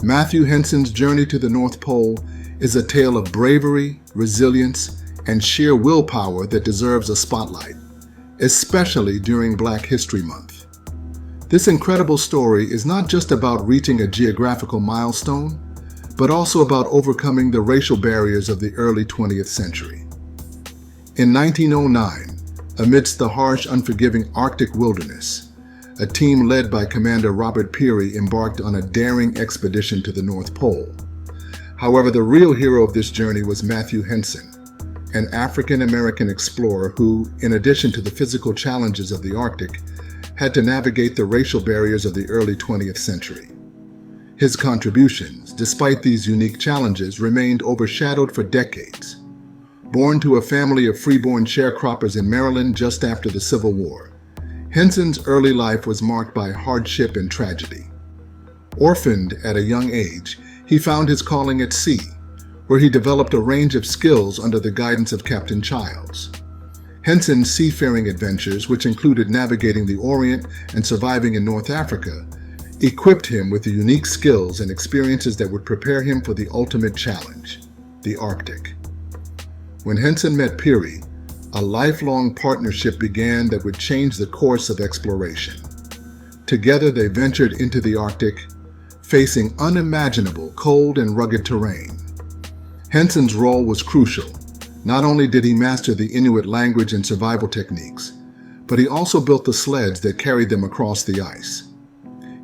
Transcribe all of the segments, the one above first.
Matthew Henson's journey to the North Pole is a tale of bravery, resilience, and sheer willpower that deserves a spotlight, especially during Black History Month. This incredible story is not just about reaching a geographical milestone, but also about overcoming the racial barriers of the early 20th century. In 1909, amidst the harsh, unforgiving Arctic wilderness, a team led by Commander Robert Peary embarked on a daring expedition to the North Pole. However, the real hero of this journey was Matthew Henson, an African-American explorer who, in addition to the physical challenges of the Arctic, had to navigate the racial barriers of the early 20th century. His contributions, despite these unique challenges, remained overshadowed for decades. Born to a family of freeborn sharecroppers in Maryland just after the Civil War, Henson's early life was marked by hardship and tragedy. Orphaned at a young age, he found his calling at sea, where he developed a range of skills under the guidance of Captain Childs. Henson's seafaring adventures, which included navigating the Orient and surviving in North Africa, equipped him with the unique skills and experiences that would prepare him for the ultimate challenge, the Arctic. When Henson met Peary, a lifelong partnership began that would change the course of exploration. Together they ventured into the Arctic, facing unimaginable cold and rugged terrain. Henson's role was crucial. Not only did he master the Inuit language and survival techniques, but he also built the sleds that carried them across the ice.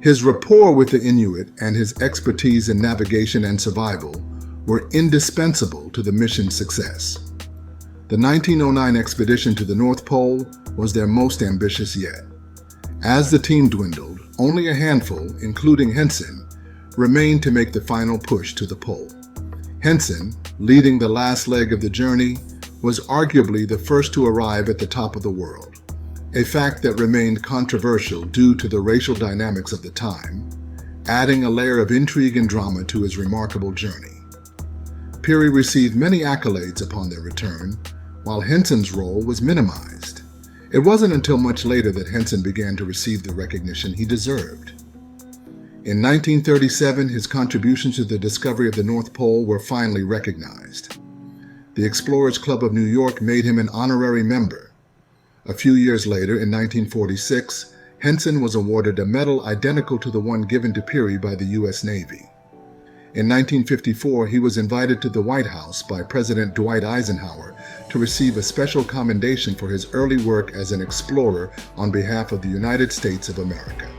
His rapport with the Inuit and his expertise in navigation and survival were indispensable to the mission's success. The 1909 expedition to the North Pole was their most ambitious yet. As the team dwindled, only a handful, including Henson, remained to make the final push to the pole. Henson, leading the last leg of the journey, was arguably the first to arrive at the top of the world, a fact that remained controversial due to the racial dynamics of the time, adding a layer of intrigue and drama to his remarkable journey. Peary received many accolades upon their return, while Henson's role was minimized. It wasn't until much later that Henson began to receive the recognition he deserved. In 1937, his contributions to the discovery of the North Pole were finally recognized. The Explorers Club of New York made him an honorary member. A few years later, in 1946, Henson was awarded a medal identical to the one given to Peary by the U.S. Navy. In 1954, he was invited to the White House by President Dwight Eisenhower to receive a special commendation for his early work as an explorer on behalf of the United States of America.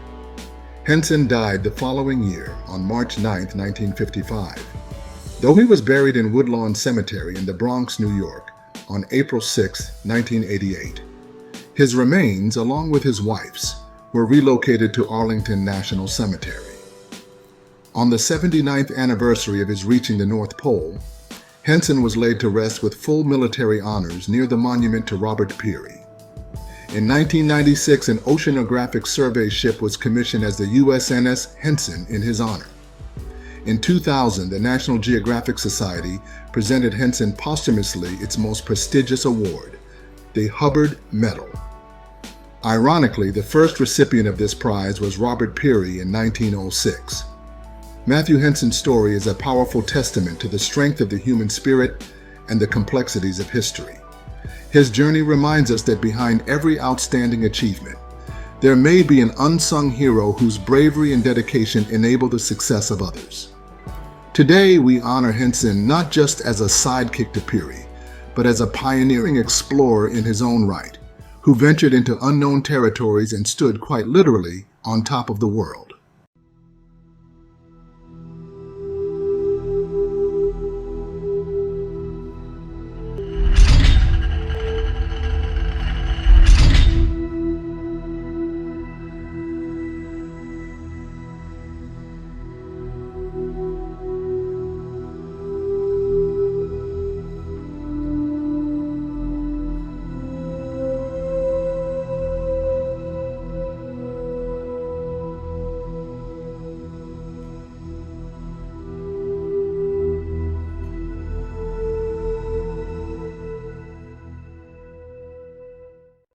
Henson died the following year, on March 9, 1955. Though he was buried in Woodlawn Cemetery in the Bronx, New York, on April 6, 1988, his remains, along with his wife's, were relocated to Arlington National Cemetery. On the 79th anniversary of his reaching the North Pole, Henson was laid to rest with full military honors near the monument to Robert Peary. In 1996, an oceanographic survey ship was commissioned as the USNS Henson in his honor. In 2000, the National Geographic Society presented Henson posthumously its most prestigious award, the Hubbard Medal. Ironically, the first recipient of this prize was Robert Peary in 1906. Matthew Henson's story is a powerful testament to the strength of the human spirit and the complexities of history. His journey reminds us that behind every outstanding achievement, there may be an unsung hero whose bravery and dedication enable the success of others. Today, we honor Henson not just as a sidekick to Peary, but as a pioneering explorer in his own right, who ventured into unknown territories and stood quite literally on top of the world.